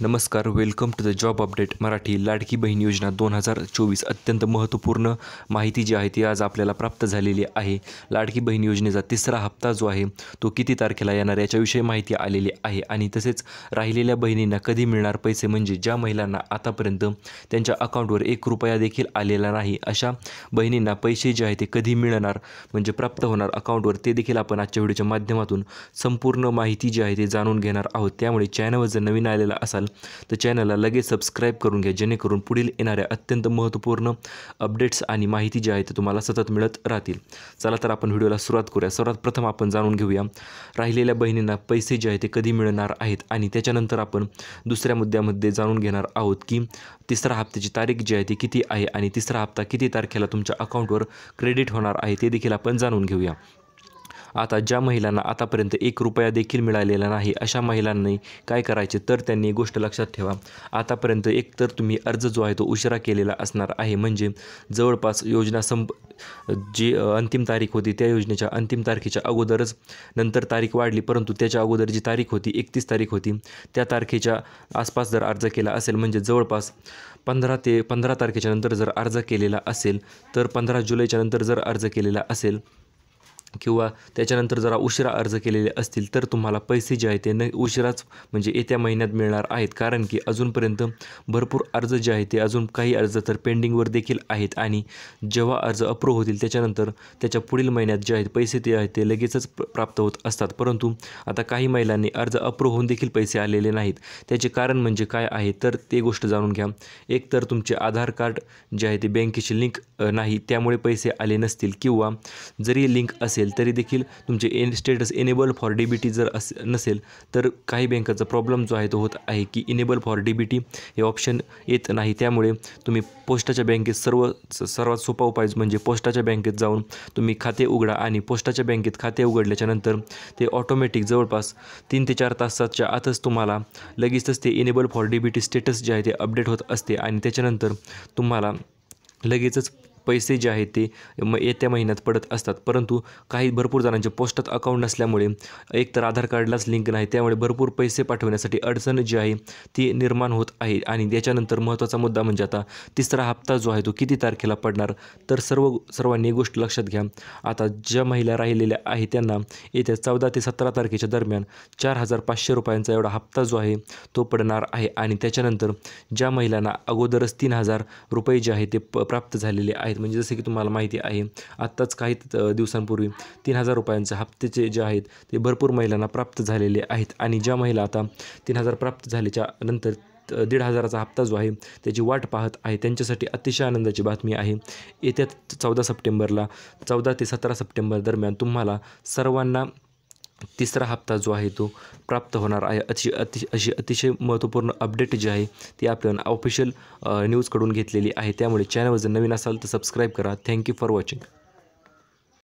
नमस्कार, welcome to the job update Marathi. Ladki Bahin Yojana 2024 अत्यंत महत्त्वपूर्ण माहिती जी आहे ती आज आपल्याला प्राप्त झालेली आहे. लाडकी बहीण योजनेचा तिसरा हप्ता जो आहे तो किती तारखेला येणार याच्याविषयी माहिती आलेली आहे आणि तसेच राहिलेल्या बहिणींना कधी मिळणार पैसे, म्हणजे ज्या महिलांना आतापर्यंत त्यांच्या अकाउंटवर 1 रुपया देखील आलेला नाही अशा बहिणींना पैसे जे आहे ते कधी मिळणार, म्हणजे प्राप्त होणार अकाउंटवर, ते देखील आपण आजच्या व्हिडिओच्या माध्यमातून संपूर्ण माहिती जी आहे ते जाणून घेणार आहोत. त्यामुळे चॅनलवर जर नवीन आलेला असाल तर चॅनलला लगेच सबस्क्राईब करून घ्या, जेणेकरून पुढील येणाऱ्या अत्यंत महत्त्वपूर्ण अपडेट्स आणि माहिती जी आहे ते तुम्हाला सतत मिळत राहतील. चला तर आपण व्हिडिओला सुरुवात करूया. सर्वात प्रथम आपण जाणून घेऊया राहिलेल्या बहिणींना पैसे जे आहे ते कधी मिळणार आहेत आणि त्याच्यानंतर आपण दुसऱ्या मुद्द्यामध्ये जाणून घेणार आहोत की तिसरा हप्त्याची तारीख जी आहे ती किती आहे आणि तिसरा हप्ता किती तारखेला तुमच्या अकाउंटवर क्रेडिट होणार आहे ते देखील आपण जाणून घेऊया. आता ज्या महिलांना आतापर्यंत 1 रुपया देखील मिळालेला नाही अशा महिलांनी काय करायचे, तर त्यांनी एक गोष्ट लक्षात ठेवा. आतापर्यंत एक तर तुम्ही अर्ज जो आहे तो उशिरा केलेला असणार आहे, म्हणजे जवळपास योजना जी अंतिम तारीख होती त्या योजनेच्या अंतिम तारखेच्या अगोदरच नंतर तारीख वाढली, परंतु त्याच्या अगोदर जी तारीख होती 31 तारीख होती, त्या तारखेच्या आसपास जर अर्ज केला असेल, म्हणजे जवळपास 15 तारखेच्या नंतर जर अर्ज केलेला असेल, तर 15 जुलैच्या नंतर जर अर्ज केलेला असेल किंवा त्याच्यानंतर जरा उशिरा अर्ज केलेले असतील तर तुम्हाला पैसे जे आहेत ते उशिराच म्हणजे येत्या महिन्यात मिळणार आहेत. कारण की अजूनपर्यंत भरपूर अर्ज जे आहेत ते अजून काही अर्ज तर पेंडिंगवर देखील आहेत आणि जेव्हा अर्ज अप्रूव्ह होतील त्याच्यानंतर त्याच्या पुढील महिन्यात जे आहेत पैसे ते आहेत ते लगेचच प्राप्त होत असतात. परंतु आता काही महिलांनी अर्ज अप्रूव्ह होऊन देखील पैसे आलेले नाहीत. त्याचे कारण म्हणजे काय आहे तर ते गोष्ट जाणून घ्या. एक तर तुमचे आधार कार्ड जे आहे ते बँकेशी लिंक नाही, त्यामुळे पैसे आले नसतील, किंवा जरी लिंक असेल तरी देखील तुमचे स्टेटस इनेबल फॉर DBT जर नसेल तर काही बँकाचा प्रॉब्लेम जो आहे तो होत आहे की इनेबल फॉर DBT हे ऑप्शन येत नाही. त्यामुळे तुम्ही पोस्टाच्या बँकेत सर्वात सोपा उपाय म्हणजे पोस्टाच्या बँकेत जाऊन तुम्ही खाते उघडा आणि पोस्टाच्या बँकेत खाते उघडल्याच्या नंतर ते ऑटोमॅटिक जवळपास 3 ते 4 तासाच्या आतच तुम्हाला लगेचच ते इनेबल फॉर DBT स्टेटस जे आहे ते अपडेट होत असते आणि त्याच्यानंतर तुम्हाला लगेचच पैसे जे आहेत ते येत्या महिन्यात पडत असतात. परंतु भरपूर जणांचे पोस्टात अकाउंट नसल्यामुळे एक तर आधार कार्डलाच लिंक नाही, त्यामुळे भरपूर पैसे पाठवण्यासाठी अडचण जी आहे ती निर्माण होत आहे. आणि त्याच्यानंतर महत्त्वाचा मुद्दा म्हणजे आता तिसरा हप्ता जो आहे तो किती तारखेला पडणार, तर सर्वांनी एक गोष्ट लक्षात घ्या. आता ज्या महिला राहिलेल्या आहेत त्यांना येत्या 14 ते 17 तारखेच्या दरम्यान 4,500 रुपयांचा एवढा हप्ता जो आहे तो पडणार आहे आणि त्याच्यानंतर ज्या महिलांना अगोदरच 3,000 रुपये जे आहे ते प्राप्त झालेले आहेत, म्हणजे जसे की तुम्हाला माहिती आहे आत्ताच काही दिवसांपूर्वी 3,000 रुपयांचे हप्त्याचे जे आहेत ते भरपूर महिलांना प्राप्त झालेले आहेत. आणि ज्या महिला आता 3,000 प्राप्त झाल्याच्या नंतर 1,500चा हप्ता जो आहे त्याची वाट पाहत आहे त्यांच्यासाठी अतिशय आनंदाची बातमी आहे. येत्या 14 ते 17 सप्टेंबर दरम्यान तुम्हाला सर्वांना तिसरा हप्ता जो आहे तो प्राप्त होणार आहे. अशी अतिशय महत्त्वपूर्ण अपडेट जी आहे ती आपण ऑफिशियल न्यूजकडून घेतलेली आहे. त्यामुळे चॅनलवर जर नवीन असाल तर सबस्क्राईब करा. Thank you for watching.